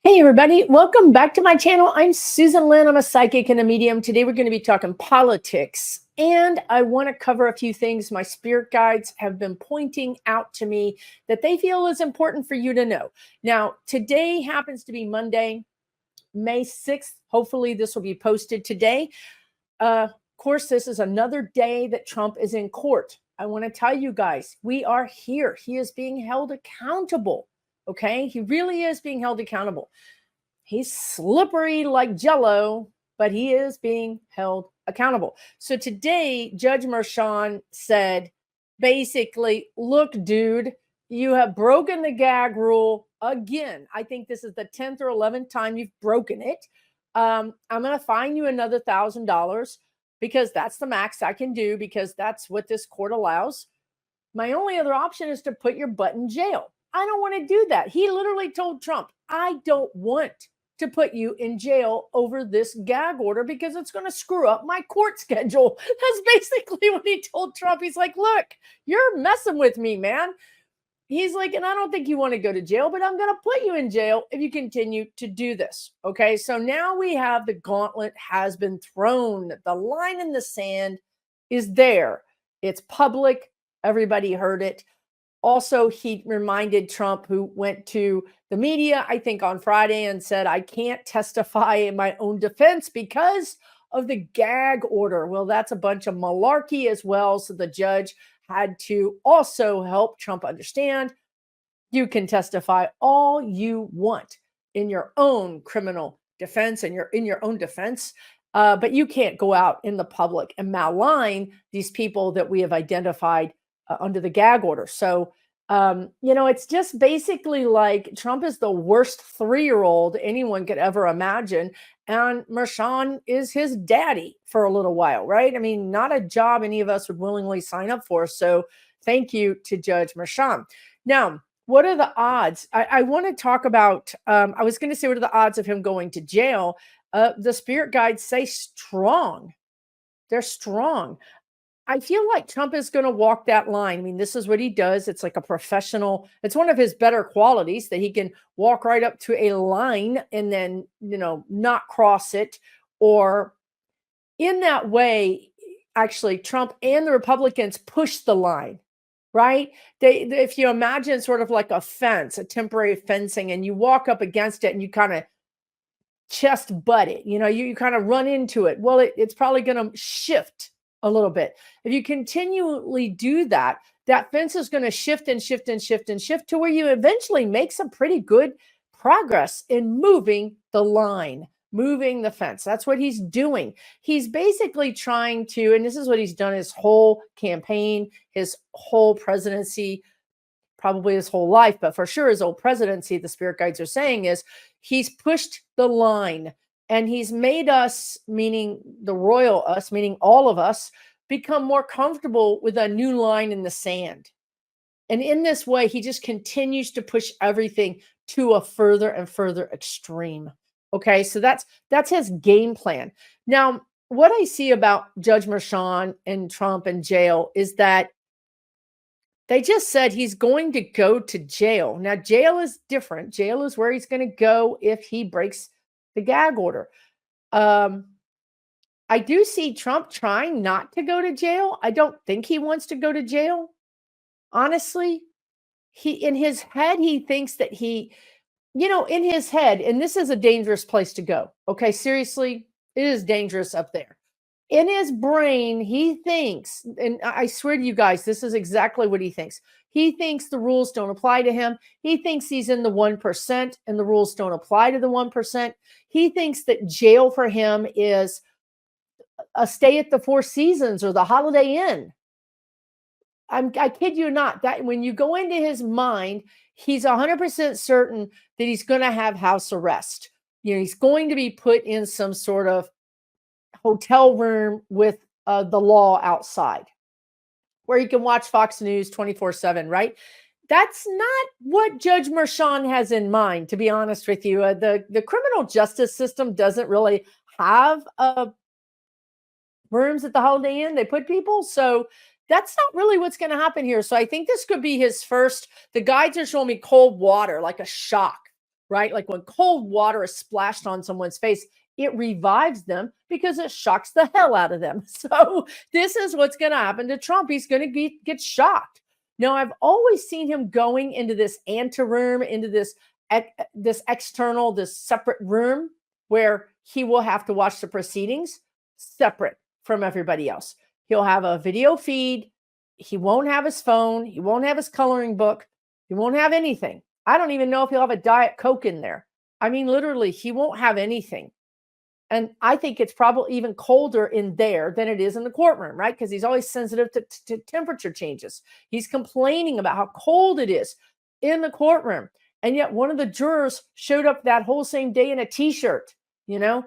Hey everybody, welcome back to my channel. I'm Susan Lynn. I'm a psychic and a medium. Today we're going to be talking politics, and I want to cover a few things my spirit guides have been pointing out to me that they feel is important for you to know. Now, today happens to be Monday, May 6th. Hopefully this will be posted today. Of course, this is another day that Trump is in court. I want to tell you guys, we are here. He is being held accountable. Okay, he really is being held accountable. He's slippery like jello, but he is being held accountable. So today, Judge Merchan said, basically, look, dude, you have broken the gag rule again. I think this is the 10th or 11th time you've broken it. I'm going to fine you another $1,000 because that's the max I can do, because that's what this court allows. My only other option is to put your butt in jail. I don't want to do that. He literally told Trump, I don't want to put you in jail over this gag order because it's going to screw up my court schedule. That's basically what he told Trump. He's like, look, you're messing with me, man. He's like, and I don't think you want to go to jail, but I'm going to put you in jail if you continue to do this. Okay. So now we have the gauntlet has been thrown. The line in the sand is there. It's public. Everybody heard it. Also, he reminded Trump, who went to the media, I think on Friday, and said, I can't testify in my own defense because of the gag order. Well, that's a bunch of malarkey as well. So the judge had to also help Trump understand you can testify all you want in your own criminal defense and you're in your own defense. But you can't go out in the public and malign these people that we have identified under the gag order. So, it's just basically like Trump is the worst 3-year-old anyone could ever imagine. And Merchan is his daddy for a little while, right? I mean, not a job any of us would willingly sign up for. So thank you to Judge Merchan. Now, what are the odds? I want to talk about, I was going to say, what are the odds of him going to jail? The spirit guides say strong. They're strong. I feel like Trump is going to walk that line. I mean, this is what he does. It's like a professional. It's one of his better qualities that he can walk right up to a line and then, not cross it. Or in that way, actually, Trump and the Republicans push the line, right? If you imagine sort of like a fence, a temporary fencing, and you walk up against it and you kind of chest butt it, you kind of run into it. Well, it's probably going to shift a little bit. If you continually do that, that fence is going to shift and shift and shift and shift to where you eventually make some pretty good progress in moving the line, moving the fence. That's what he's doing. He's basically trying to, and this is what he's done his whole campaign, his whole presidency, probably his whole life, but for sure his whole presidency, the spirit guides are saying, is he's pushed the line. And he's made us, meaning the royal us, meaning all of us, become more comfortable with a new line in the sand. And in this way, he just continues to push everything to a further and further extreme. Okay, so that's his game plan. Now, what I see about Judge Merchan and Trump in jail is that they just said he's going to go to jail. Now, jail is different. Jail is where he's going to go if he breaks the gag order. I do see Trump trying not to go to jail. I don't think he wants to go to jail. Honestly, in his head, he thinks that in his head, and this is a dangerous place to go. Okay, seriously, it is dangerous up there. In his brain, he thinks, and I swear to you guys, this is exactly what he thinks. He thinks the rules don't apply to him. He thinks he's in the 1% and the rules don't apply to the 1%. He thinks that jail for him is a stay at the Four Seasons or the Holiday Inn. I kid you not, that when you go into his mind, he's 100% certain that he's going to have house arrest. He's going to be put in some sort of hotel room with the law outside where you can watch Fox News 24/7, right? That's not what Judge Merchan has in mind, to be honest with you. The criminal justice system doesn't really have rooms at the Holiday Inn. They put people. So that's not really what's going to happen here. So I think this could be his first. The guides are showing me cold water, like a shock, right? Like when cold water is splashed on someone's face, it revives them because it shocks the hell out of them. So this is what's going to happen to Trump. He's going to get shocked. Now, I've always seen him going into this anteroom, into this external, this separate room where he will have to watch the proceedings separate from everybody else. He'll have a video feed. He won't have his phone. He won't have his coloring book. He won't have anything. I don't even know if he'll have a Diet Coke in there. I mean, literally, he won't have anything. And I think it's probably even colder in there than it is in the courtroom, right? Because he's always sensitive to temperature changes. He's complaining about how cold it is in the courtroom. And yet one of the jurors showed up that whole same day in a t-shirt, you know?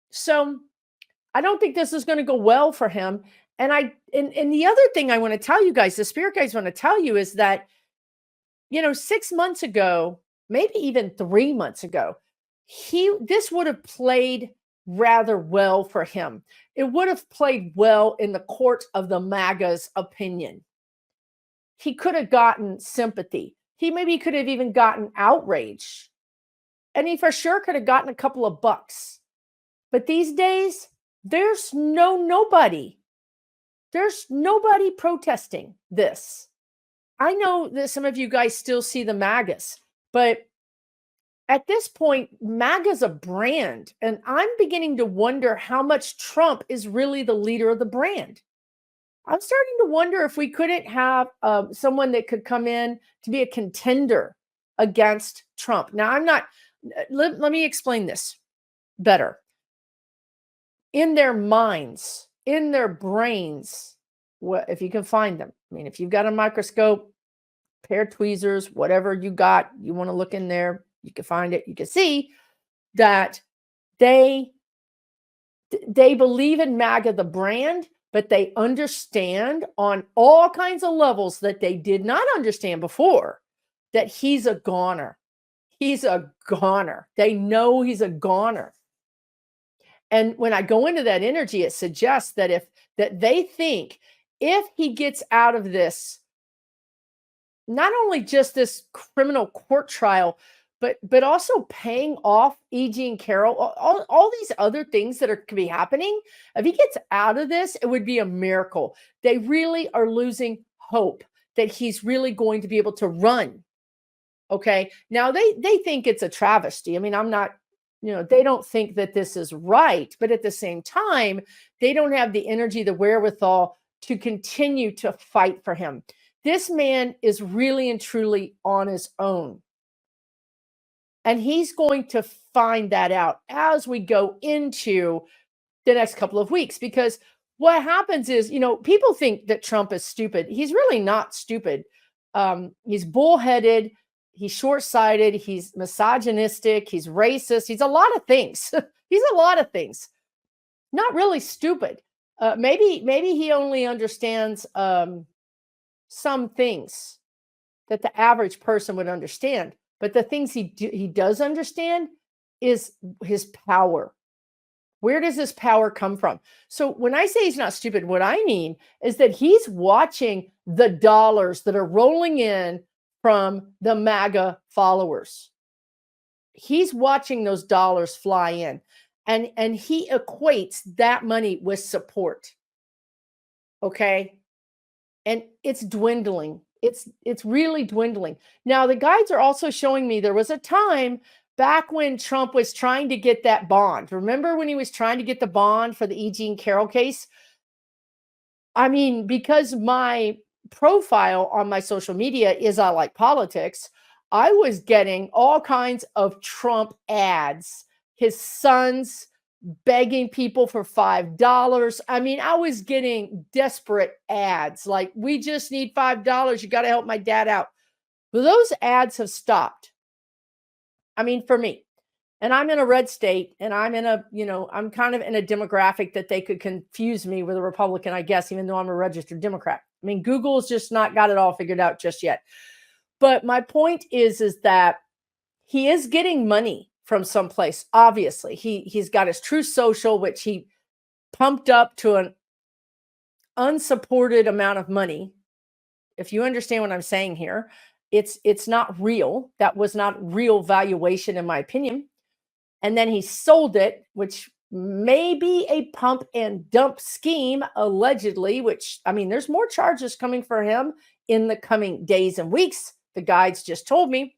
So I don't think this is going to go well for him. And the other thing I want to tell you guys, the spirit guys want to tell you is that, 6 months ago, maybe even 3 months ago, this would have played rather well for him. It would have played well in the court of the MAGA's opinion. He could have gotten sympathy. He maybe could have even gotten outrage. And he for sure could have gotten a couple of bucks. But these days, there's nobody. There's nobody protesting this. I know that some of you guys still see the MAGAs, but at this point, MAGA's a brand, and I'm beginning to wonder how much Trump is really the leader of the brand. I'm starting to wonder if we couldn't have someone that could come in to be a contender against Trump. Now, let me explain this better. In their minds, in their brains, if you can find them. I mean, if you've got a microscope, pair of tweezers, whatever you got, you want to look in there, you can find it. You can see that they believe in MAGA, the brand, but they understand on all kinds of levels that they did not understand before that he's a goner. He's a goner. They know he's a goner. And when I go into that energy, it suggests that they think if he gets out of this, not only just this criminal court trial, but also paying off E.G. and Carol, all these other things that could be happening. If he gets out of this, it would be a miracle. They really are losing hope that he's really going to be able to run. Okay. Now they think it's a travesty. I mean, I'm not, they don't think that this is right, but at the same time, they don't have the energy, the wherewithal to continue to fight for him. This man is really and truly on his own. And he's going to find that out as we go into the next couple of weeks, because what happens is, people think that Trump is stupid. He's really not stupid. He's bullheaded. He's short-sighted. He's misogynistic. He's racist. He's a lot of things. He's a lot of things. Not really stupid. Maybe he only understands some things that the average person would understand. But the things he does understand is his power. Where does this power come from? So when I say he's not stupid, what I mean is that he's watching the dollars that are rolling in from the MAGA followers. He's watching those dollars fly in, and he equates that money with support. Okay? And it's dwindling. It's really dwindling. Now, the guides are also showing me there was a time back when Trump was trying to get that bond. Remember when he was trying to get the bond for the E.G. and Carol case? I mean, because my profile on my social media is I like politics, I was getting all kinds of Trump ads. His sons begging people for $5. I mean, I was getting desperate ads like, we just need $5. You got to help my dad out. Well, those ads have stopped. I mean, for me, and I'm in a red state, and I'm kind of in a demographic that they could confuse me with a Republican, I guess, even though I'm a registered Democrat. I mean, Google's just not got it all figured out just yet. But my point is that he is getting money from someplace. Obviously, he's got his True Social, which he pumped up to an unsupported amount of money, if you understand what I'm saying here. It's not real. That was not real valuation, in my opinion. And then he sold it, which may be a pump and dump scheme, allegedly, which, I mean, there's more charges coming for him in the coming days and weeks. The guides just told me.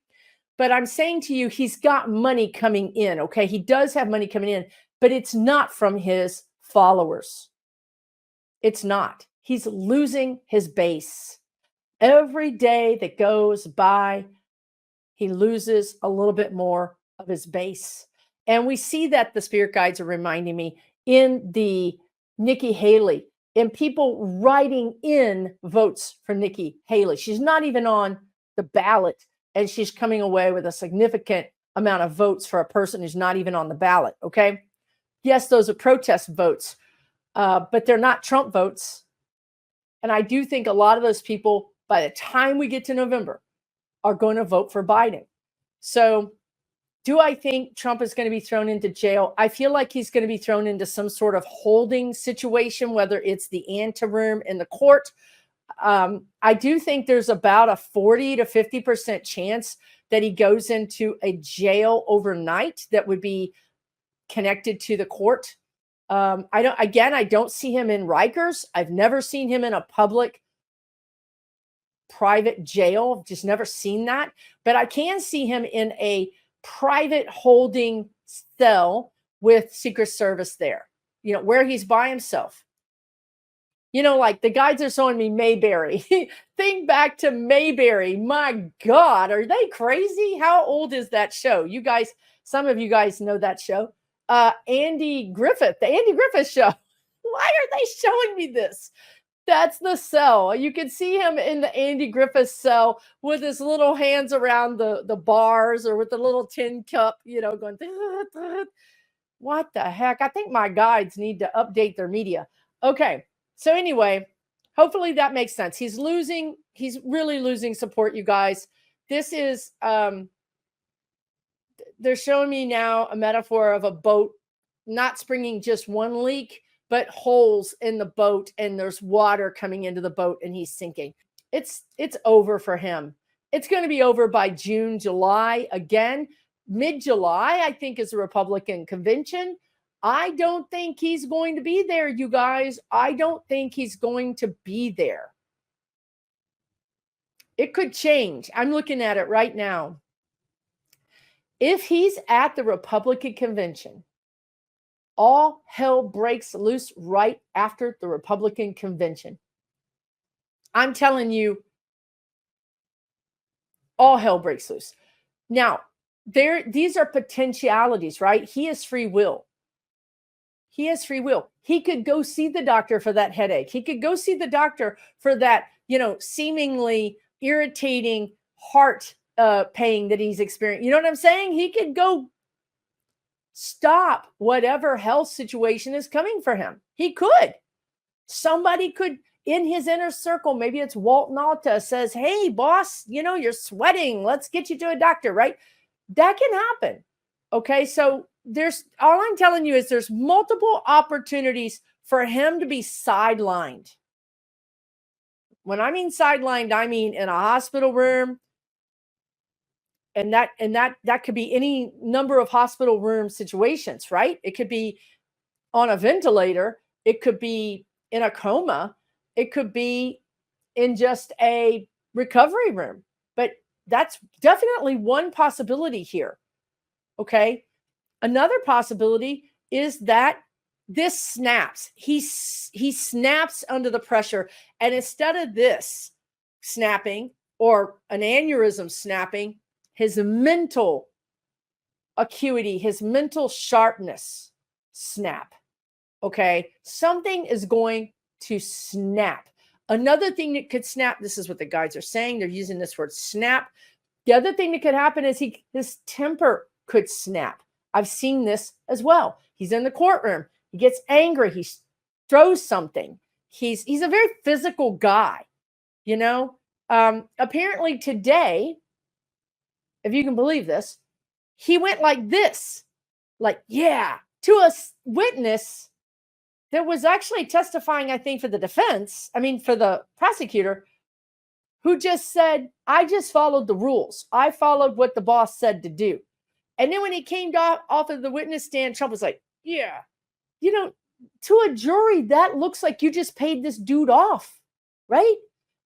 But I'm saying to you, he's got money coming in. Okay. He does have money coming in, but it's not from his followers. It's not. He's losing his base. Every day that goes by, he loses a little bit more of his base. And we see that the spirit guides are reminding me in the Nikki Haley and people writing in votes for Nikki Haley. She's not even on the ballot, and she's coming away with a significant amount of votes for a person who's not even on the ballot. Okay. Yes, those are protest votes, but they're not Trump votes. And I do think a lot of those people, by the time we get to November, are going to vote for Biden. So do I think Trump is going to be thrown into jail? I feel like he's going to be thrown into some sort of holding situation, whether it's the anteroom in the court. I do think there's about a 40 to 50% chance that he goes into a jail overnight that would be connected to the court. I don't see him in Rikers. I've never seen him in a public private jail. Just never seen that. But I can see him in a private holding cell with Secret Service there, where he's by himself. Like the guides are showing me Mayberry. Think back to Mayberry. My God, are they crazy? How old is that show? You guys, some of you guys know that show. Andy Griffith, the Andy Griffith Show. Why are they showing me this? That's the cell. You can see him in the Andy Griffith cell with his little hands around the bars or with the little tin cup, going. What the heck? I think my guides need to update their media. Okay. So anyway, hopefully that makes sense. He's really losing support, you guys. This is, they're showing me now a metaphor of a boat not springing just one leak, but holes in the boat, and there's water coming into the boat and he's sinking. It's over for him. It's going to be over by June, July. Again, mid-July, I think, is the Republican convention. I don't think he's going to be there, you guys. I don't think he's going to be there. It could change. I'm looking at it right now. If he's at the Republican convention, all hell breaks loose right after the Republican convention. I'm telling you, all hell breaks loose. Now, these are potentialities, right? He has free will. He has free will. He could go see the doctor for that headache. He could go see the doctor for that, seemingly irritating heart pain that he's experiencing. You know what I'm saying? He could go stop whatever health situation is coming for him. He could. Somebody could, in his inner circle, maybe it's Walt Nauta, says, hey, boss, you're sweating. Let's get you to a doctor, right? That can happen. Okay, so all I'm telling you is there's multiple opportunities for him to be sidelined. When I mean sidelined, I mean in a hospital room. And that could be any number of hospital room situations, right? It could be on a ventilator. It could be in a coma. It could be in just a recovery room. But that's definitely one possibility here. Okay. Another possibility is that this snaps. He snaps under the pressure. And instead of this snapping or an aneurysm snapping, his mental acuity, his mental sharpness snap. Okay. Something is going to snap. Another thing that could snap, this is what the guides are saying. They're using this word snap. The other thing that could happen is his temper could snap. I've seen this as well. He's in the courtroom. He gets angry. He throws something. He's a very physical guy, apparently today, if you can believe this, he went like this, to a witness that was actually testifying, I think, for the defense. I mean, for the prosecutor. who just said, I just followed the rules. I followed what the boss said to do. And then when he came off of the witness stand, Trump was like, yeah, you know, to a jury, that looks like you just paid this dude off, right?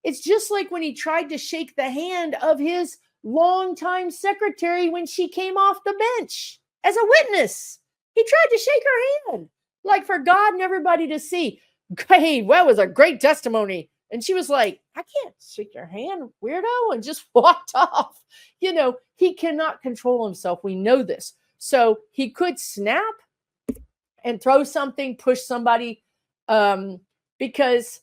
It's just like when he tried to shake the hand of his longtime secretary when she came off the bench as a witness. He tried to shake her hand, like for God and everybody to see. Hey, well, it was a great testimony. And she was like, I can't shake your hand, weirdo, and just walked off. He cannot control himself. We know this. So he could snap and throw something, push somebody, because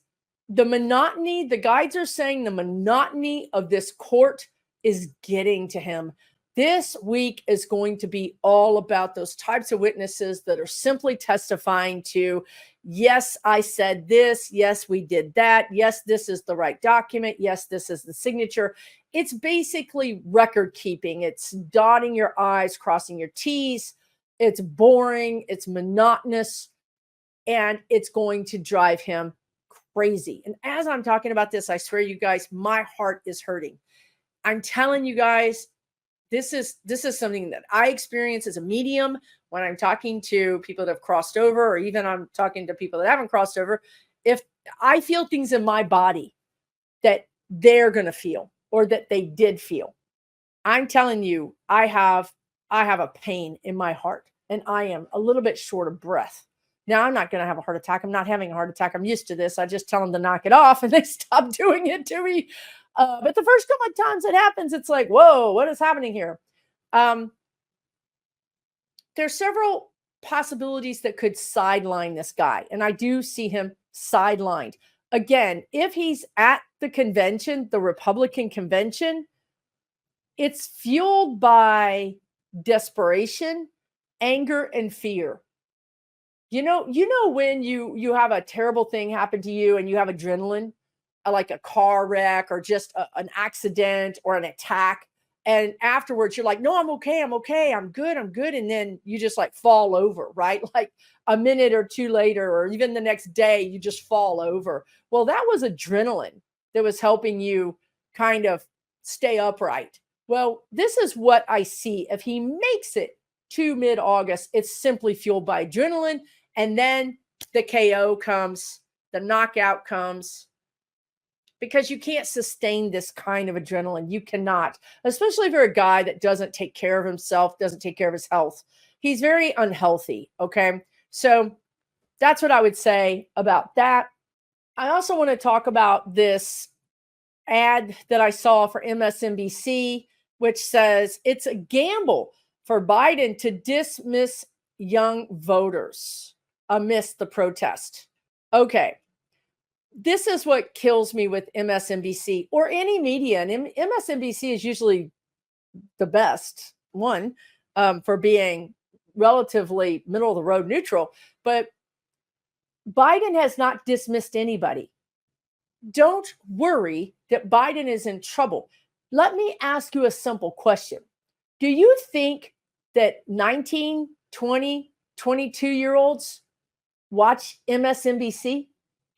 the monotony, the guides are saying the monotony of this court is getting to him. This week is going to be all about those types of witnesses that are simply testifying to, yes, I said this. Yes, we did that. Yes, this is the right document. Yes, this is the signature. It's basically record keeping. It's dotting your I's, crossing your T's. It's boring. It's monotonous. And it's going to drive him crazy. And as I'm talking about this, I swear you guys, my heart is hurting. I'm telling you guys, this is something that I experience as a medium when I'm talking to people that have crossed over, or even I'm talking to people that haven't crossed over. If I feel things in my body that they're going to feel or that they did feel, I'm telling you, I have a pain in my heart and I am a little bit short of breath. Now, I'm not going to have a heart attack. I'm not having a heart attack. I'm used to this. I just tell them to knock it off and they stop doing it to me. But the first couple of times it happens, it's like, whoa, what is happening here? There's several possibilities that could sideline this guy. And I do see him sidelined. Again, if he's at the convention, the Republican convention, it's fueled by desperation, anger, and fear. When you have a terrible thing happen to you and you have adrenaline, like a car wreck or just an accident or an attack. And afterwards you're like, no, I'm okay. I'm good. And then you just like fall over, right? Like a minute or two later, or even the next day, you just fall over. Well, that was adrenaline that was helping you kind of stay upright. Well, this is what I see. If he makes it to mid-August, it's simply fueled by adrenaline. And then the KO comes, the knockout comes, because you can't sustain this kind of adrenaline. You cannot, especially if you're a guy that doesn't take care of himself, doesn't take care of his health. He's very unhealthy. Okay. So that's what I would say about that. I also want to talk about this ad that I saw for MSNBC, which says it's a gamble for Biden to dismiss young voters amidst the protest. Okay. This is what kills me with MSNBC or any media. And MSNBC is usually the best one for being relatively middle of the road neutral. But Biden has not dismissed anybody. Don't worry that Biden is in trouble. Let me ask you a simple question. Do you think that 19, 20, 22-year-olds watch MSNBC?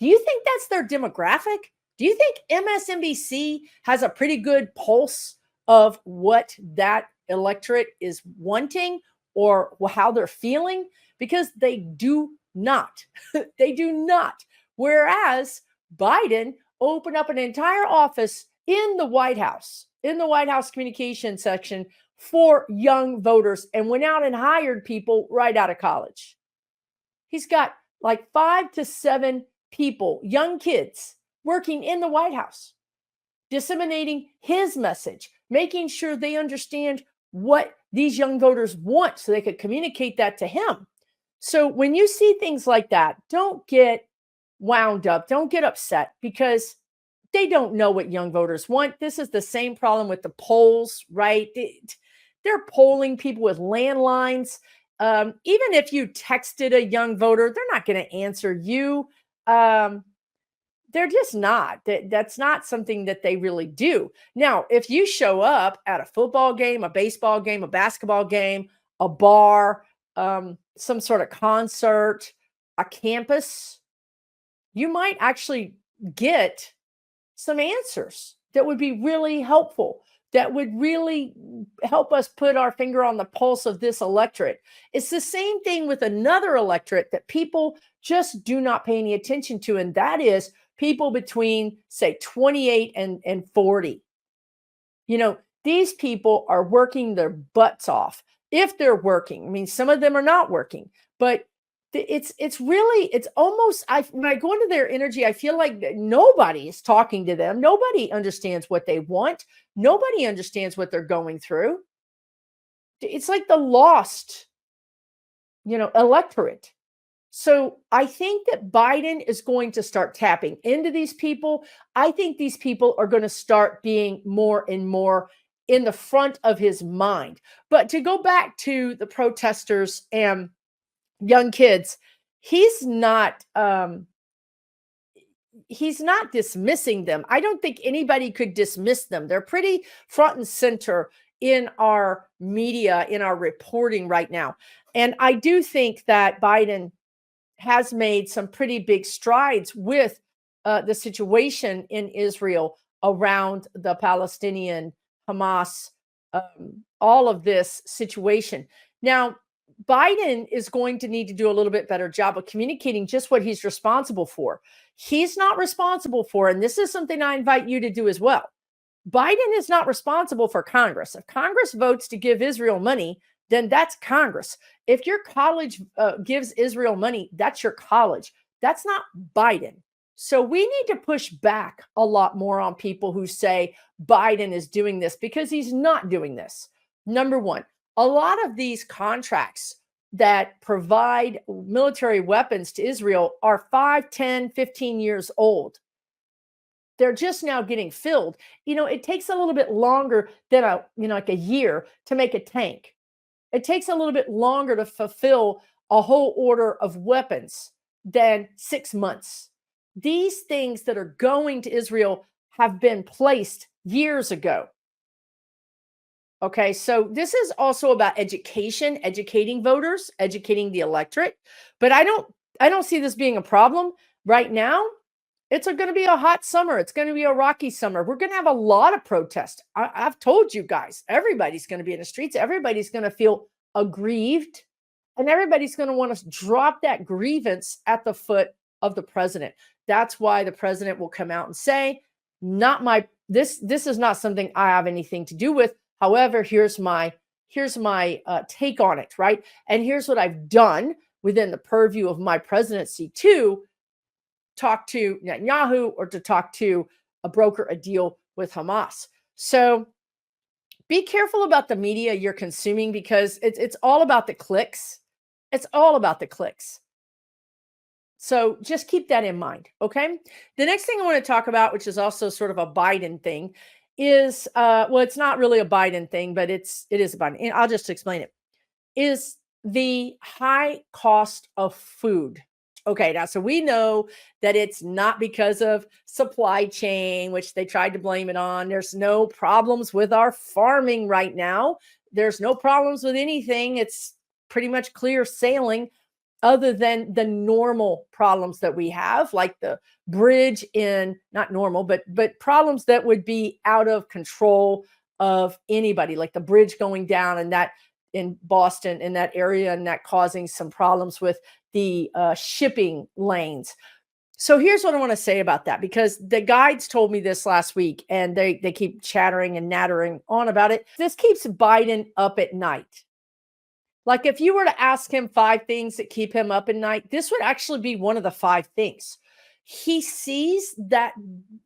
Do you think that's their demographic? Do you think MSNBC has a pretty good pulse of what that electorate is wanting or how they're feeling? Because they do not. They do not. Whereas Biden opened up an entire office in the White House communication section for young voters and went out and hired people right out of college. He's got like 5 to 7 people, young kids, working in the White House, disseminating his message, making sure they understand what these young voters want so they could communicate that to him. So when you see things like that, don't get wound up, don't get upset, because they don't know what young voters want. This is the same problem with the polls, right? They're polling people with landlines. Even if you texted a young voter, they're not going to answer you. They're just not. That's not something that they really do. Now, if you show up at a football game, a baseball game, a basketball game, a bar, some sort of concert, a campus, you might actually get some answers that would be really helpful, that would really help us put our finger on the pulse of this electorate. It's the same thing with another electorate that people just do not pay any attention to, and that is people between, say, 28 and 40. You know, these people are working their butts off. If they're working, I mean, some of them are not working, but it's really, it's almost, when I go into their energy, I feel like nobody is talking to them. Nobody understands what they want. Nobody understands what they're going through. It's like the lost, electorate. So I think that Biden is going to start tapping into these people. I think these people are going to start being more and more in the front of his mind. But to go back to the protesters and young kids, he's not dismissing them. I don't think anybody could dismiss them. They're pretty front and center in our media, in our reporting right now. And I do think that Biden has made some pretty big strides with the situation in Israel around the Palestinian Hamas, all of this situation. Now, Biden is going to need to do a little bit better job of communicating just what he's responsible for. He's not responsible for, and this is something I invite you to do as well. Biden is not responsible for Congress. If Congress votes to give Israel money, then that's Congress. If your college gives Israel money, that's your college. That's not Biden. So we need to push back a lot more on people who say Biden is doing this, because he's not doing this. Number one, a lot of these contracts that provide military weapons to Israel are 5, 10, 15 years old. They're just now getting filled. It takes a little bit longer than like a year to make a tank. It takes a little bit longer to fulfill a whole order of weapons than 6 months. These things that are going to Israel have been placed years ago. Okay, so this is also about education, educating voters, educating the electorate. But I don't see this being a problem right now. It's going to be a hot summer. It's going to be a rocky summer. We're going to have a lot of protests. I've told you guys, everybody's going to be in the streets. Everybody's going to feel aggrieved, and everybody's going to want to drop that grievance at the foot of the president. That's why the president will come out and say, this is not something I have anything to do with. However, here's my take on it, right? And here's what I've done within the purview of my presidency to talk to Netanyahu or to talk to broker a deal with Hamas. So be careful about the media you're consuming, because it's all about the clicks. It's all about the clicks. So just keep that in mind, okay? The next thing I want to talk about, which is also sort of a Biden thing, is it's not really a Biden thing, but it is a Biden. And I'll just explain it. Is the high cost of food. Okay, now, so we know that it's not because of supply chain, which they tried to blame it on. There's no problems with our farming right now. There's no problems with anything. It's pretty much clear sailing, other than the normal problems that we have, like the bridge not normal, but problems that would be out of control of anybody, like the bridge going down, and that in Boston, in that area, and that causing some problems with the shipping lanes. So here's what I want to say about that, because the guides told me this last week, and they keep chattering and nattering on about it. This keeps Biden up at night. Like, if you were to ask him 5 things that keep him up at night, this would actually be one of the 5 things. He sees that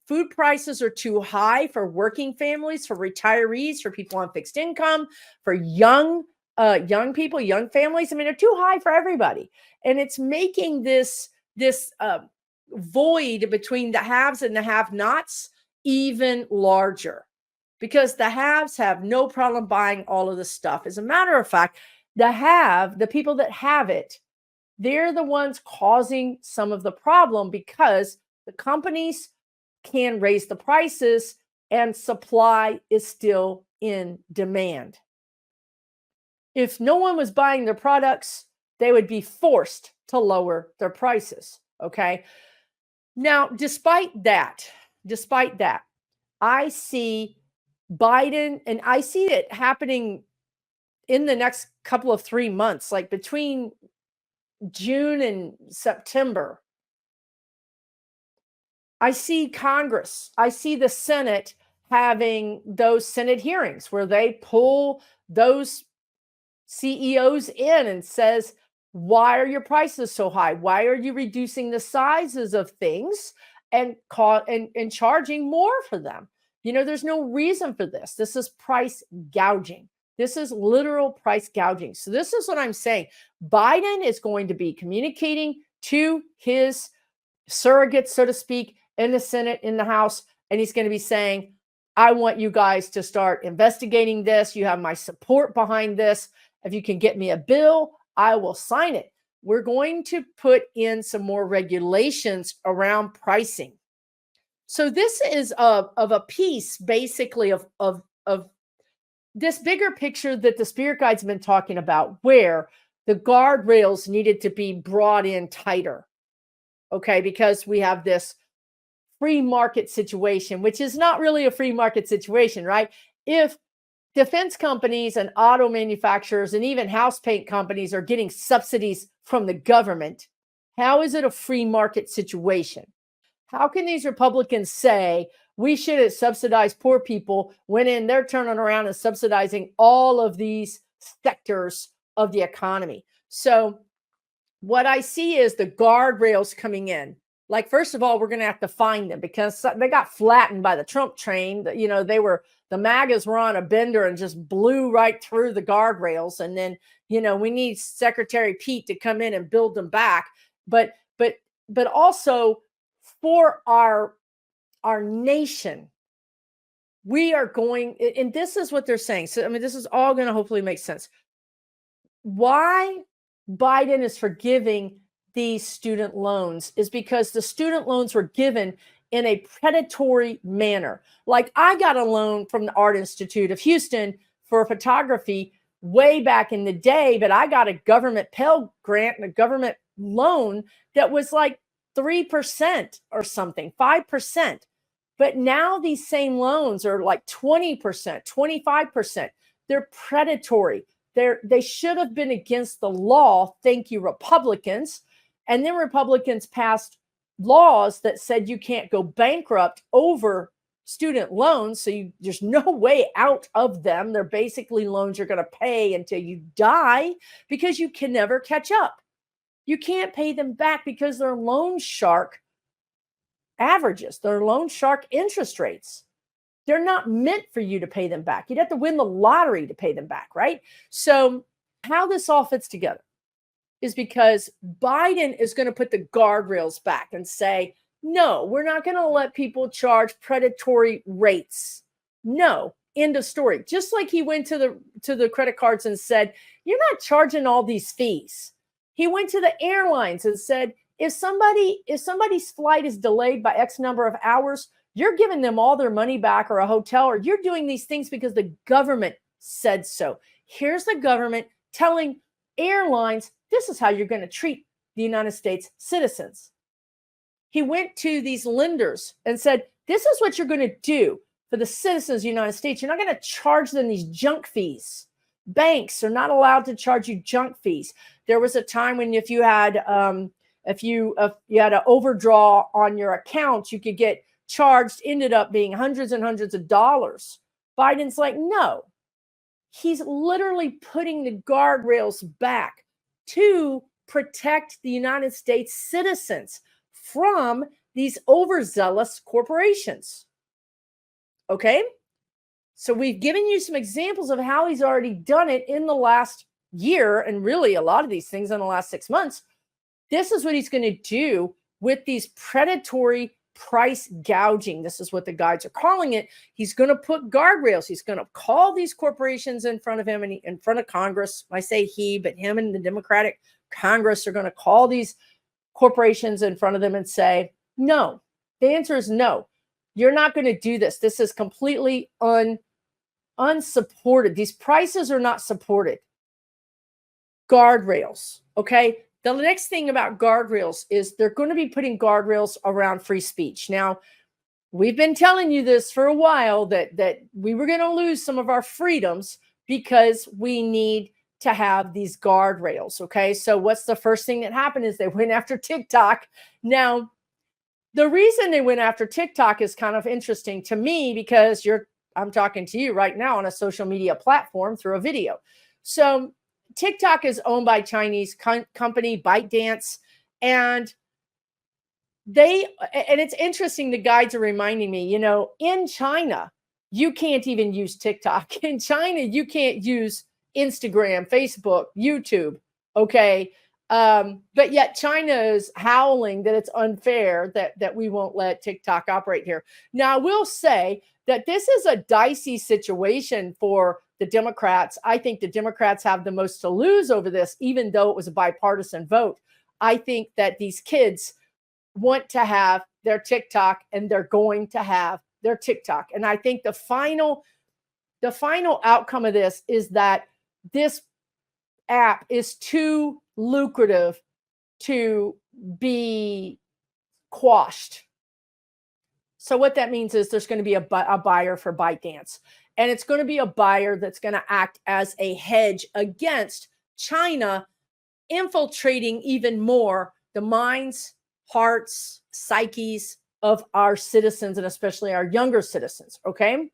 food prices are too high for working families, for retirees, for people on fixed income, for young people, young families. I mean, they're too high for everybody. And it's making this void between the haves and the have-nots even larger, because the haves have no problem buying all of this stuff. As a matter of fact, the people that have it, they're the ones causing some of the problem, because the companies can raise the prices and supply is still in demand. If no one was buying their products, they would be forced to lower their prices. Okay. Now, despite that, I see Biden, and I see it happening in the next couple of 3 months, like between June and September. I see Congress, I see the Senate having those Senate hearings where they pull those CEOs in and says, why are your prices so high? Why are you reducing the sizes of things and charging more for them? There's no reason for this. This is price gouging. This is literal price gouging. So this is what I'm saying. Biden is going to be communicating to his surrogates, so to speak, in the Senate, in the House, and he's going to be saying, I want you guys to start investigating this. You have my support behind this. If you can get me a bill, I will sign it. We're going to put in some more regulations around pricing. So this is of a piece, basically, of this bigger picture that the spirit guides have been talking about, where the guardrails needed to be brought in tighter. Okay, because we have this free market situation, which is not really a free market situation, right? If defense companies and auto manufacturers and even house paint companies are getting subsidies from the government, how is it a free market situation? How can these Republicans say we shouldn't subsidize poor people when they're turning around and subsidizing all of these sectors of the economy? So what I see is the guardrails coming in. Like, first of all, we're going to have to find them because they got flattened by the Trump train. The MAGAs were on a bender and just blew right through the guardrails. And then, we need Secretary Pete to come in and build them back. But also for our nation, we are going, and this is what they're saying. So, this is all going to hopefully make sense. Why Biden is forgiving these student loans is because the student loans were given in a predatory manner. Like, I got a loan from the Art Institute of Houston for photography way back in the day, but I got a government Pell Grant and a government loan that was like 3% or something, 5%. But now these same loans are like 20%, 25%. They're predatory. They should have been against the law. Thank you, Republicans. And then Republicans passed laws that said you can't go bankrupt over student loans. So there's no way out of them. They're basically loans you're going to pay until you die because you can never catch up. You can't pay them back because they're loan shark averages. They're loan shark interest rates. They're not meant for you to pay them back. You'd have to win the lottery to pay them back, right? So how this all fits together is because Biden is going to put the guardrails back and say, no, we're not going to let people charge predatory rates. No, end of story. Just like he went to the credit cards and said, you're not charging all these fees. He went to the airlines and said, if somebody's flight is delayed by X number of hours, you're giving them all their money back, or a hotel, or you're doing these things because the government said so. Here's the government telling airlines, this is how you're going to treat the United States citizens. He went to these lenders and said, this is what you're going to do for the citizens of the United States. You're not going to charge them these junk fees. Banks are not allowed to charge you junk fees. There was a time when if you had an overdraw on your account, you could get charged, ended up being hundreds and hundreds of dollars. Biden's like, no. He's literally putting the guardrails back to protect the United States citizens from these overzealous corporations. Okay? So we've given you some examples of how he's already done it in the last year, and really a lot of these things in the last 6 months. This is what he's going to do with these predatory price gouging. This is what the guides are calling it. He's going to put guardrails. He's going to call these corporations in front of him and in front of Congress. I say he, but him and the Democratic Congress are going to call these corporations in front of them and say, no. The answer is no. You're not going to do this. This is completely unsupported. These prices are not supported. Guardrails, okay? The next thing about guardrails is they're going to be putting guardrails around free speech. Now, We've been telling you this for a while, that we were going to lose some of our freedoms because we need to have these guardrails. Okay. So what's the first thing that happened is they went after TikTok. Now, the reason they went after TikTok is kind of interesting to me because I'm talking to you right now on a social media platform through a video. So TikTok is owned by Chinese company ByteDance, and it's interesting. The guides are reminding me, in China, you can't even use TikTok. In China, you can't use Instagram, Facebook, YouTube. Okay. But yet China is howling that it's unfair that we won't let TikTok operate here. Now, I will say that this is a dicey situation for the Democrats. I think the Democrats have the most to lose over this, even though it was a bipartisan vote. I think that these kids want to have their TikTok, and they're going to have their TikTok. And I think the final outcome of this is that this app is too lucrative to be quashed. So what that means is there's going to be a buyer for ByteDance, and it's going to be a buyer that's going to act as a hedge against China infiltrating even more the minds, hearts, psyches of our citizens, and especially our younger citizens. Okay.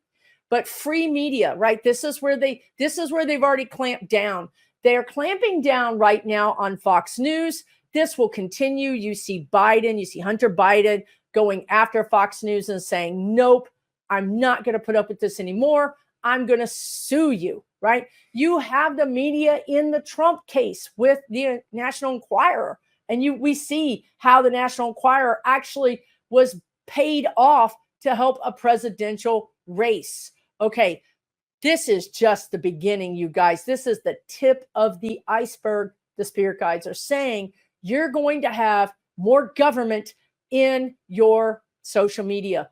But free media, right? This is where they've already clamped down. They are clamping down right now on Fox News. This will continue. You see Hunter Biden going after Fox News and saying, nope, I'm not going to put up with this anymore. I'm going to sue you, right? You have the media in the Trump case with the National Enquirer. And we see how the National Enquirer actually was paid off to help a presidential race. Okay, this is just the beginning, you guys. This is the tip of the iceberg. The spirit guides are saying you're going to have more government in your social media.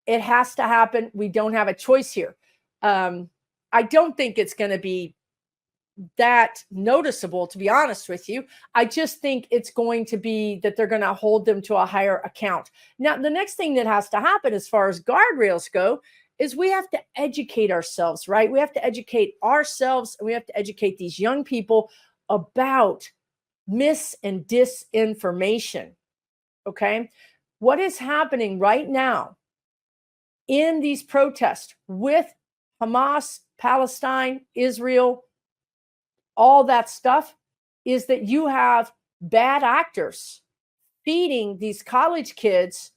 It has to happen. We don't have a choice here. I don't think it's going to be that noticeable, to be honest with you. I just think it's going to be that they're going to hold them to a higher account. Now, the next thing that has to happen as far as guardrails go is we have to educate ourselves, right? We have to educate ourselves, and we have to educate these young people about mis and disinformation. Okay. What is happening right now in these protests with Hamas, Palestine, Israel, all that stuff, is that you have bad actors feeding these college kids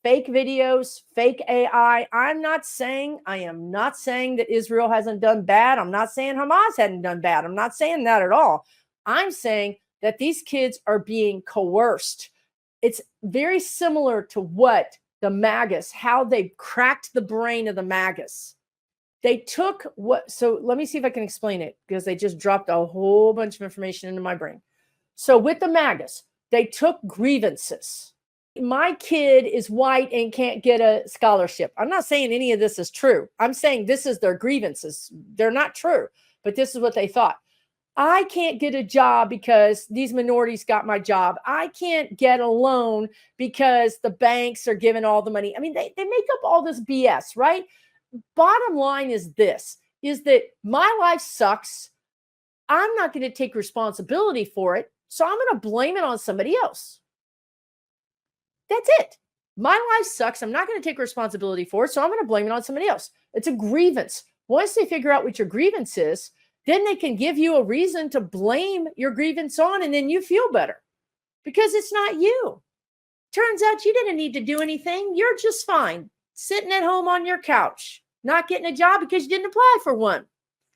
fake videos, fake AI. I am not saying that Israel hasn't done bad. I'm not saying Hamas hadn't done bad. I'm not saying that at all. I'm saying that these kids are being coerced. It's very similar to what the MAGAs, how they cracked the brain of the MAGAs. They took so let me see if I can explain it, because they just dropped a whole bunch of information into my brain. So with the MAGAs, they took grievances. My kid is white and can't get a scholarship. I'm not saying any of this is true. I'm saying this is their grievances. They're not true, but this is what they thought. I can't get a job because these minorities got my job. I can't get a loan because the banks are giving all the money. I mean, they make up all this BS, right? Bottom line is this, is that my life sucks. I'm not going to take responsibility for it. So I'm going to blame it on somebody else. That's it. My life sucks. I'm not going to take responsibility for it. So I'm going to blame it on somebody else. It's a grievance. Once they figure out what your grievance is, then they can give you a reason to blame your grievance on, and then you feel better because it's not you. Turns out you didn't need to do anything. You're just fine sitting at home on your couch, not getting a job because you didn't apply for one.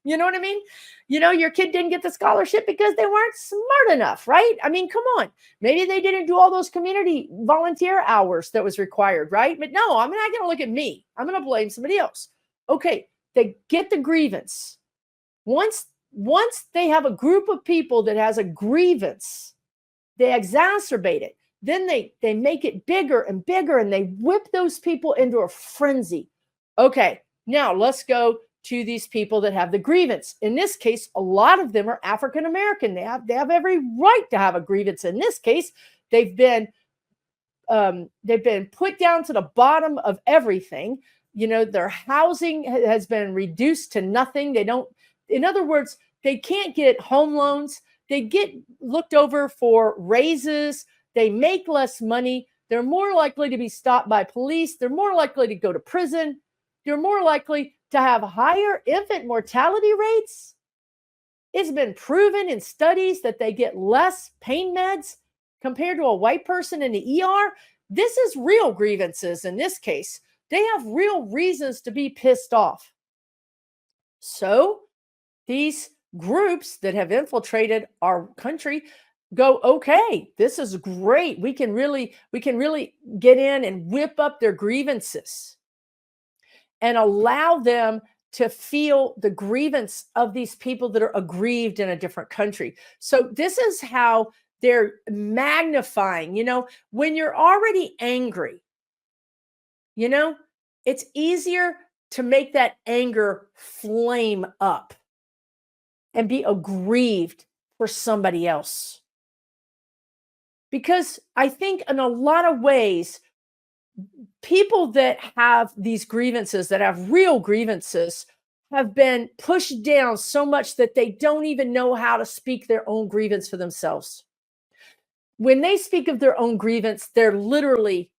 You know what I mean? Your kid didn't get the scholarship because they weren't smart enough, right? I mean, come on. Maybe they didn't do all those community volunteer hours that was required, right? But no, I'm not going to look at me. I'm going to blame somebody else. Okay, they get the grievance. Once they have a group of people that has a grievance, they exacerbate it. Then they make it bigger and bigger, and they whip those people into a frenzy. Okay, now let's go to these people that have the grievance. In this case, a lot of them are African American. They have every right to have a grievance. In this case, they've been they've been put down to the bottom of everything. Their housing has been reduced to nothing. They don't, in other words, they can't get home loans. They get looked over for raises. They make less money. They're more likely to be stopped by police. They're more likely to go to prison. They're more likely to have higher infant mortality rates. It's been proven in studies that they get less pain meds compared to a white person in the ER. This is real grievances in this case. They have real reasons to be pissed off. So these groups that have infiltrated our country go, okay, this is great. We can really get in and whip up their grievances and allow them to feel the grievance of these people that are aggrieved in a different country. So this is how they're magnifying, when you're already angry, it's easier to make that anger flame up and be aggrieved for somebody else. Because I think in a lot of ways, people that have these grievances, that have real grievances, have been pushed down so much that they don't even know how to speak their own grievance for themselves. When they speak of their own grievance, they're literally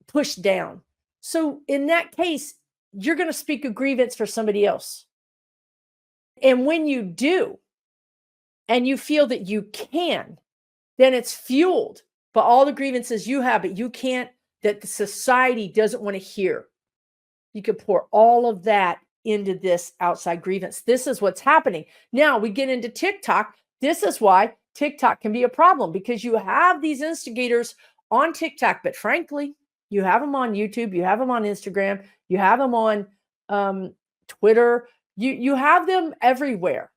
pushed down. So in that case, you're going to speak a grievance for somebody else. And when you do, and you feel that you can, then it's fueled by all the grievances you have, but you can't, that the society doesn't want to hear. You could pour all of that into this outside grievance. This is what's happening. Now we get into TikTok. This is why TikTok can be a problem, because you have these instigators on TikTok, but frankly, you have them on YouTube, you have them on Instagram, you have them on Twitter, you have them everywhere.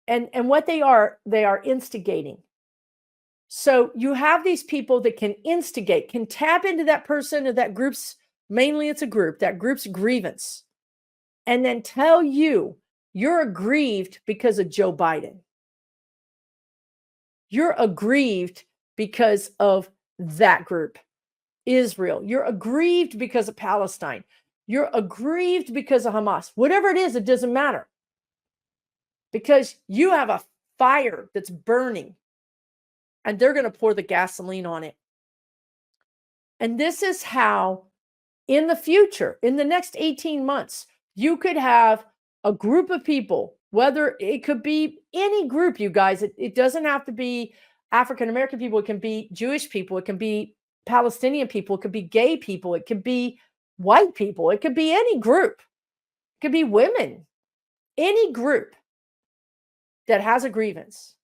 And what they are instigating. So you have these people that can instigate, can tap into that person or that group's, mainly it's a group, that group's grievance, and then tell you you're aggrieved because of Joe Biden. You're aggrieved because of that group, Israel. You're aggrieved because of Palestine. You're aggrieved because of Hamas. Whatever it is, it doesn't matter. Because you have a fire that's burning and they're going to pour the gasoline on it. And this is how, in the future, in the next 18 months, you could have a group of people, whether it could be any group, you guys, it doesn't have to be African-American people. It can be Jewish people. It can be Palestinian people. It could be gay people. It could be white people. It could be any group. It could be women. Any group that has a grievance.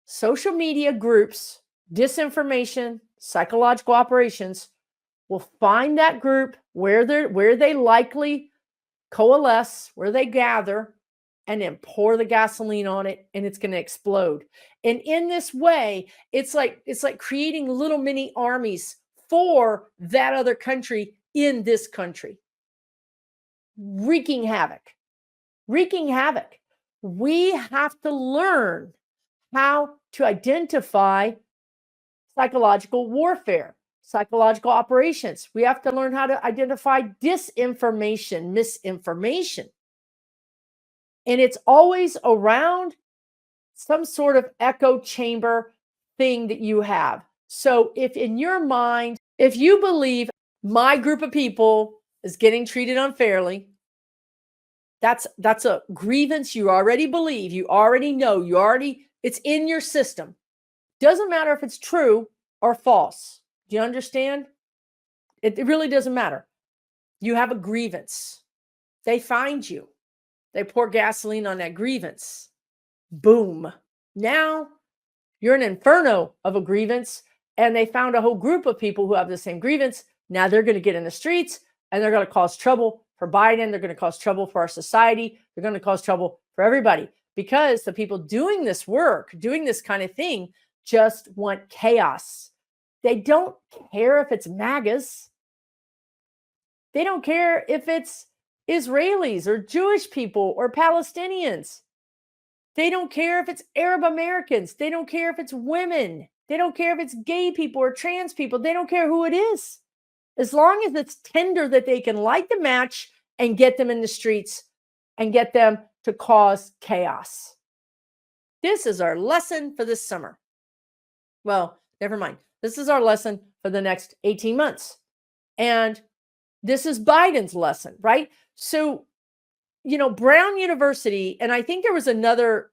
Social media groups, disinformation, psychological operations will find that group where they likely coalesce, where they gather, and then pour the gasoline on it, and it's going to explode. And in this way, it's like creating little mini armies for that other country in this country, wreaking havoc. We have to learn how to identify psychological warfare, psychological operations. We have to learn how to identify disinformation, misinformation. And it's always around some sort of echo chamber thing that you have. So if in your mind, if you believe my group of people is getting treated unfairly, that's a grievance you already believe, you already know, it's in your system. Doesn't matter if it's true or false. Do you understand? It really doesn't matter. You have a grievance. They find you. They pour gasoline on that grievance. Boom. Now you're an inferno of a grievance, and they found a whole group of people who have the same grievance. Now they're going to get in the streets and they're going to cause trouble for Biden. They're going to cause trouble for our society. They're going to cause trouble for everybody, because the people doing this work, doing this kind of thing, just want chaos. They don't care if it's MAGAs. They don't care if it's Israelis or Jewish people or Palestinians. They don't care if it's Arab Americans. They don't care if it's women. They don't care if it's gay people or trans people. They don't care who it is. As long as it's tender that they can light the match and get them in the streets and get them to cause chaos. This is our lesson for this summer. Well, never mind. This is our lesson for the next 18 months. And this is Biden's lesson, right? So, Brown University, and I think there was another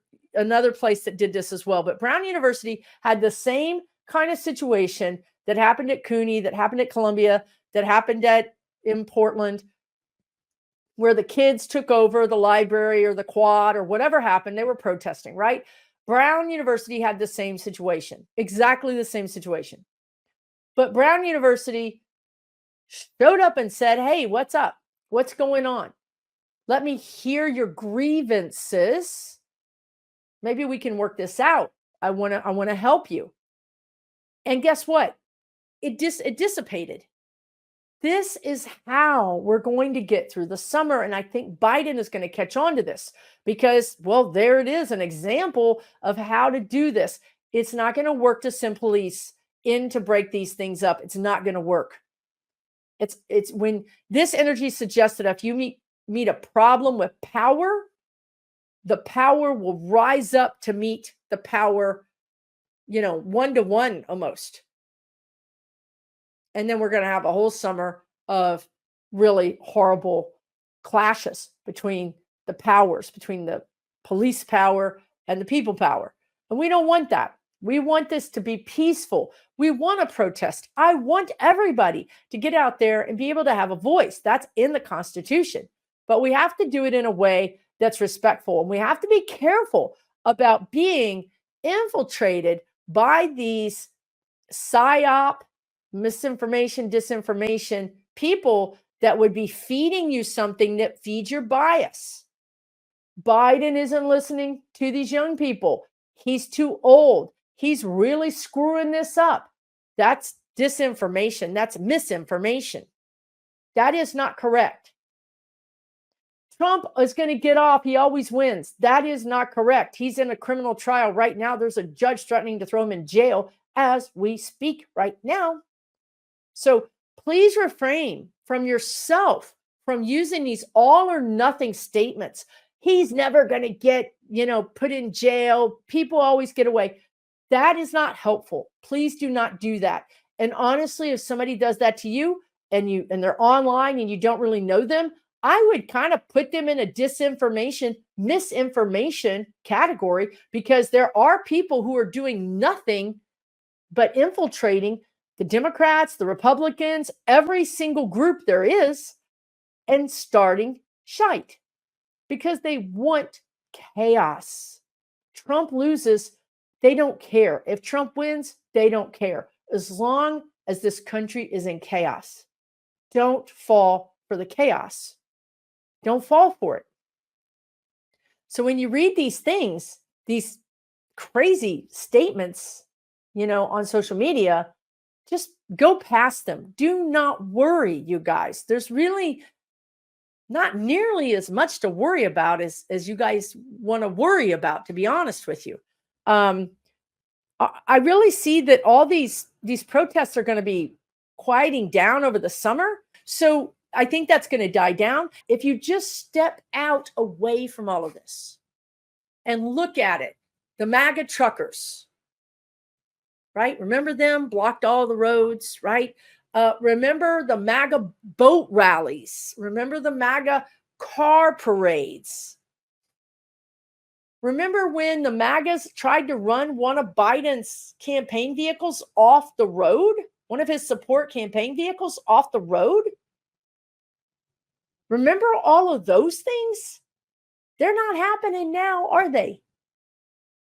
place that did this as well, but Brown University had the same kind of situation that happened at CUNY, that happened at Columbia, that happened in Portland, where the kids took over the library or the quad or whatever happened. They were protesting, right? Brown University had the same situation, exactly the same situation. But Brown University showed up and said, hey, what's up? What's going on? Let me hear your grievances. Maybe we can work this out. I want to help you. And guess what? It dissipated. This is how we're going to get through the summer. And I think Biden is going to catch on to this because, well, there it is, an example of how to do this. It's not going to work to send police in to break these things up. It's not going to work. It's when this energy suggests that if you meet a problem with power, the power will rise up to meet the power, 1-to-1 almost. And then we're going to have a whole summer of really horrible clashes between the powers, between the police power and the people power. And we don't want that. We want this to be peaceful. We want to protest. I want everybody to get out there and be able to have a voice. That's in the Constitution. But we have to do it in a way that's respectful. And we have to be careful about being infiltrated by these PSYOP, misinformation, disinformation people that would be feeding you something that feeds your bias. Biden isn't listening to these young people. He's too old. He's really screwing this up. That's disinformation. That's misinformation. That is not correct. Trump is going to get off. He always wins. That is not correct. He's in a criminal trial right now. There's a judge threatening to throw him in jail as we speak right now. So please refrain from yourself from using these all or nothing statements. He's never going to get, put in jail. People always get away. That is not helpful. Please do not do that. And honestly, if somebody does that to you and they're online and you don't really know them, I would kind of put them in a disinformation, misinformation category, because there are people who are doing nothing but infiltrating the Democrats, the Republicans, every single group there is, and starting shite because they want chaos. Trump loses, they don't care. If Trump wins, they don't care. As long as this country is in chaos, don't fall for the chaos. Don't fall for it. So when you read these things, these crazy statements, on social media, just go past them. Do not worry, you guys. There's really not nearly as much to worry about as you guys want to worry about, to be honest with you. I really see that all these protests are going to be quieting down over the summer. So I think that's going to die down. If you just step out away from all of this and look at it, the MAGA truckers, right? Remember them? Blocked all the roads, right? Remember the MAGA boat rallies. Remember the MAGA car parades. Remember when the MAGAs tried to run one of Biden's campaign vehicles off the road? One of his support campaign vehicles off the road? Remember all of those things? They're not happening now, are they?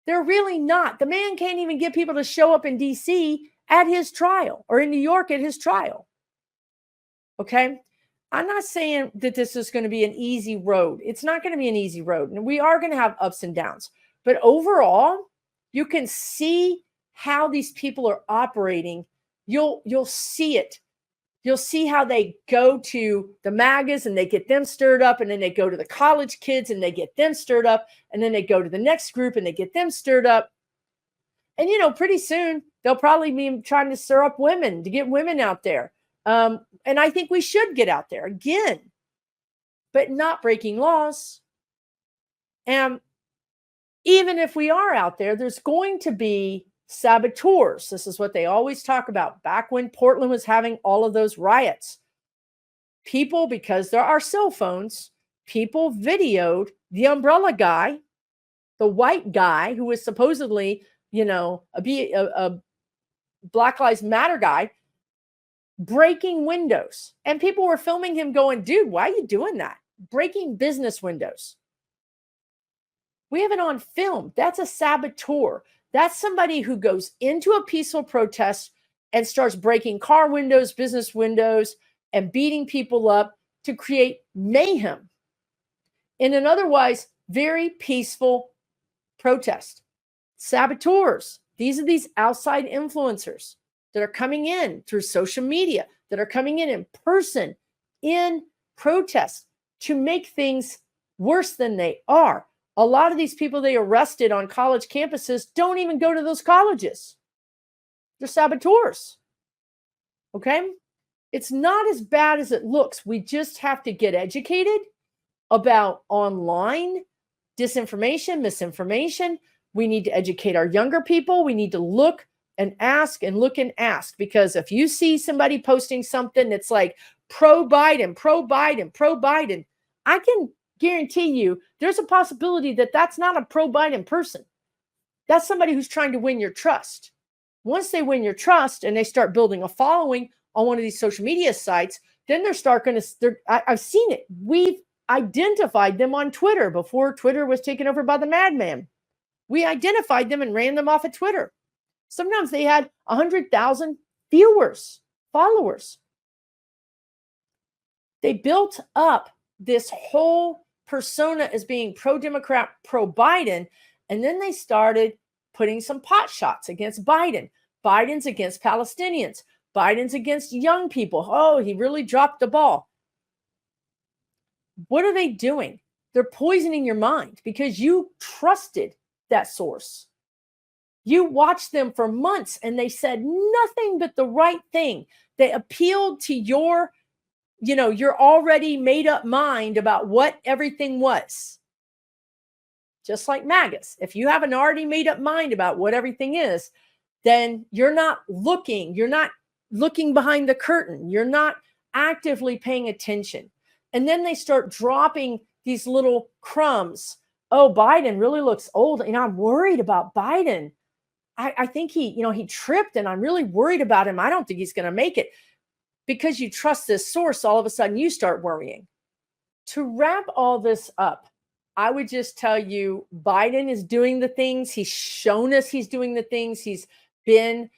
They're really not. The man can't even get people to show up in DC at his trial or in New York at his trial. Okay? I'm not saying that this is going to be an easy road. It's not going to be an easy road. And we are going to have ups and downs. But overall, you can see how these people are operating. You'll see it. You'll see how they go to the MAGAs and they get them stirred up, and then they go to the college kids and they get them stirred up, and then they go to the next group and they get them stirred up. And, pretty soon They'll probably be trying to stir up women to get women out there. And I think we should get out there again, but not breaking laws. And even if we are out there, there's going to be saboteurs. This is what they always talk about. Back when Portland was having all of those riots, people, because there are cell phones, people videoed the umbrella guy, the white guy who was supposedly, a Black Lives Matter guy, breaking windows. And people were filming him going, dude, why are you doing that? Breaking business windows. We have it on film. That's a saboteur. That's somebody who goes into a peaceful protest and starts breaking car windows, business windows, and beating people up to create mayhem in an otherwise very peaceful protest. Saboteurs. These are these outside influencers that are coming in through social media, that are coming in person, in protests to make things worse than they are. A lot of these people they arrested on college campuses don't even go to those colleges. They're saboteurs. Okay? It's not as bad as it looks. We just have to get educated about online disinformation, misinformation. We need to educate our younger people. We need to look and ask and look and ask, because if you see somebody posting something that's like pro-Biden, pro-Biden, pro-Biden, I can guarantee you there's a possibility that that's not a pro-Biden person. That's somebody who's trying to win your trust. Once they win your trust and they start building a following on one of these social media sites, then I've seen it. We've identified them on Twitter before Twitter was taken over by the madman. We identified them and ran them off of Twitter. Sometimes they had 100,000 viewers, followers. They built up this whole persona as being pro-Democrat, pro-Biden, and then they started putting some pot shots against Biden. Biden's against Palestinians. Biden's against young people. Oh, he really dropped the ball. What are they doing? They're poisoning your mind because you trusted that source. You watched them for months and they said nothing but the right thing. They appealed to your already made up mind about what everything was. Just like MAGAs. If you have an already made up mind about what everything is, then you're not looking behind the curtain. You're not actively paying attention. And then they start dropping these little crumbs. Oh, Biden really looks old. I'm worried about Biden. I think he tripped and I'm really worried about him. I don't think he's going to make it. Because you trust this source, all of a sudden you start worrying. To wrap all this up, I would just tell you Biden is doing the things. He's shown us he's doing the things. He's been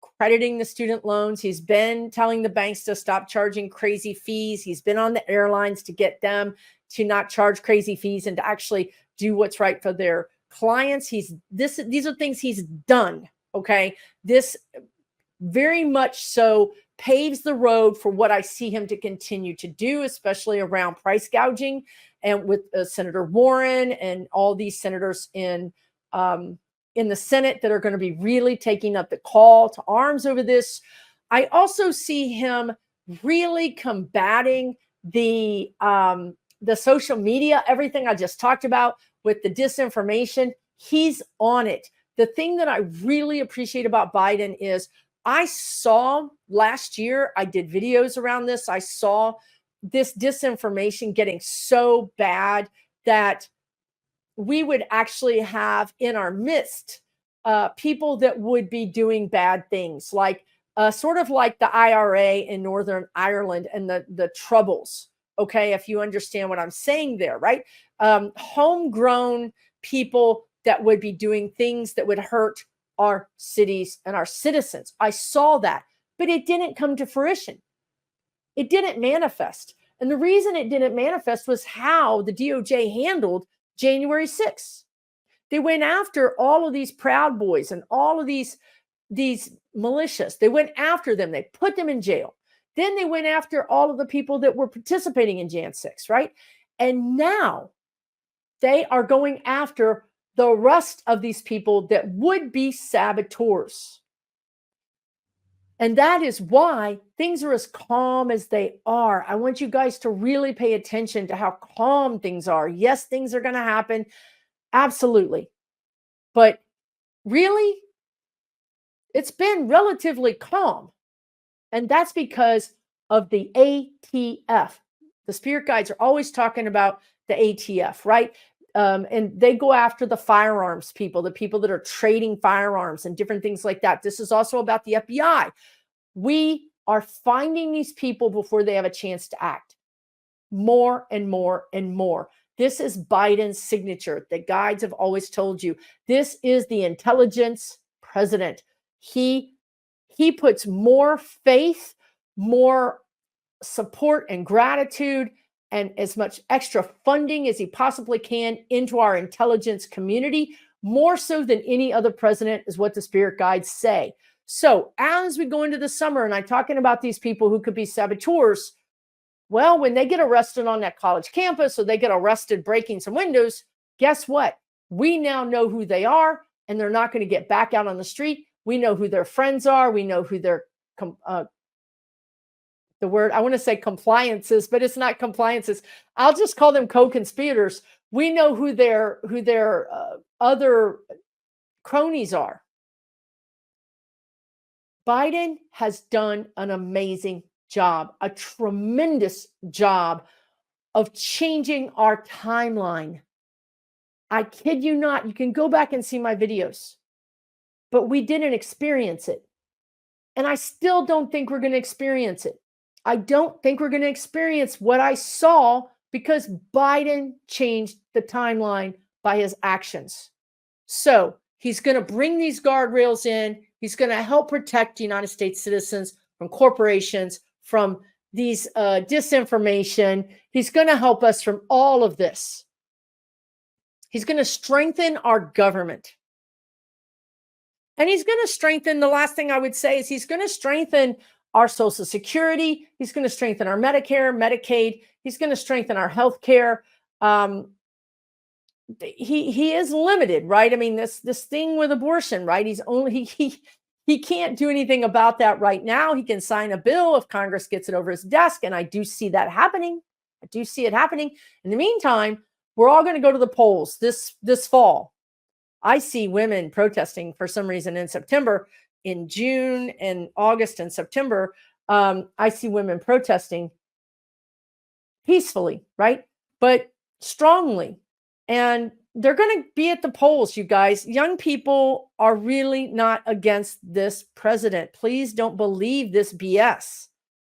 crediting the student loans. He's been telling the banks to stop charging crazy fees. He's been on the airlines to get them to not charge crazy fees and to actually do what's right for their clients. These are things he's done. Okay. This very much so paves the road for what I see him to continue to do, especially around price gouging and with Senator Warren and all these senators in the Senate that are going to be really taking up the call to arms over this. I also see him really combating the social media, everything I just talked about with the disinformation. He's on it. The thing that I really appreciate about Biden is I saw last year, I did videos around this. I saw this disinformation getting so bad that we would actually have in our midst people that would be doing bad things, like sort of like the IRA in Northern Ireland and the Troubles. Okay, if you understand what I'm saying there, right? Homegrown people that would be doing things that would hurt our cities and our citizens. I saw that, but it didn't come to fruition. It didn't manifest. And the reason it didn't manifest was how the DOJ handled January 6th. They went after all of these Proud Boys and all of these militias. They went after them. They put them in jail. Then they went after all of the people that were participating in Jan 6, right? And now they are going after the rest of these people that would be saboteurs. And that is why things are as calm as they are. I want you guys to really pay attention to how calm things are. Yes, things are going to happen. Absolutely. But really, it's been relatively calm. And that's because of the ATF. The spirit guides are always talking about the ATF, right? And they go after the firearms people, the people that are trading firearms and different things like that. This is also about the FBI. We are finding these people before they have a chance to act. More and more and more. This is Biden's signature. The guides have always told you. This is the intelligence president. He puts more faith, more support and gratitude, and as much extra funding as he possibly can into our intelligence community, more so than any other president, is what the spirit guides say. So as we go into the summer, and I'm talking about these people who could be saboteurs, well, when they get arrested on that college campus or they get arrested breaking some windows, guess what? We now know who they are, and they're not going to get back out on the street. We know who their friends are. We know who their the word I want to say compliances, but it's not compliances. I'll just call them co-conspirators. We know who their other cronies are. Biden has done an amazing job, a tremendous job of changing our timeline. I kid you not. You can go back and see my videos, but we didn't experience it. And I still don't think we're going to experience it. I don't think we're going to experience what I saw because Biden changed the timeline by his actions. So he's going to bring these guardrails in. He's going to help protect United States citizens from corporations, from these disinformation. He's going to help us from all of this. He's going to strengthen our government. And he's going to strengthen, the last thing I would say is he's going to strengthen our Social Security. He's going to strengthen our Medicare, Medicaid. He's going to strengthen our health care. He is limited, right? I mean, this thing with abortion, right? He can't do anything about that right now. He can sign a bill if Congress gets it over his desk, and I do see that happening. I do see it happening. In the meantime, we're all going to go to the polls this fall. I see women protesting for some reason in September, in June and August and September. I see women protesting peacefully, right? But strongly. And they're going to be at the polls, you guys. Young people are really not against this president. Please don't believe this BS.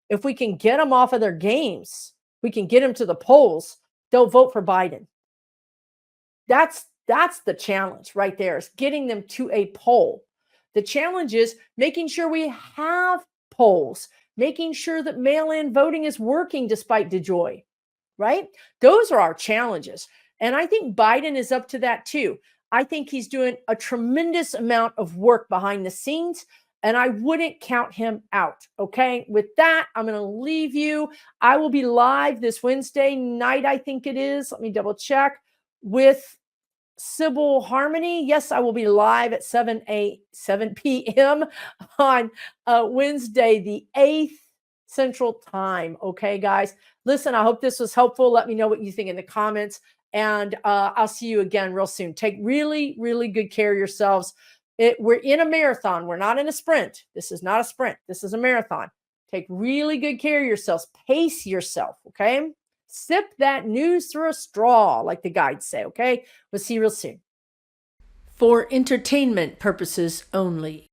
If we can get them off of their games, we can get them to the polls, they'll vote for Biden. That's the challenge right there, is getting them to a poll. The challenge is making sure we have polls, making sure that mail-in voting is working despite DeJoy, right? Those are our challenges. And I think Biden is up to that too. I think he's doing a tremendous amount of work behind the scenes, and I wouldn't count him out. Okay. With that, I'm going to leave you. I will be live this Wednesday night, I think it is. Let me double check, with Sybil Harmony. Yes, I will be live at 7 p.m. on Wednesday, the 8th Central Time. Okay, guys. Listen, I hope this was helpful. Let me know what you think in the comments. And I'll see you again real soon. Take really, really good care of yourselves. We're in a marathon. We're not in a sprint. This is not a sprint. This is a marathon. Take really good care of yourselves. Pace yourself, okay? Sip that news through a straw, like the guides say, okay? We'll see you real soon. For entertainment purposes only.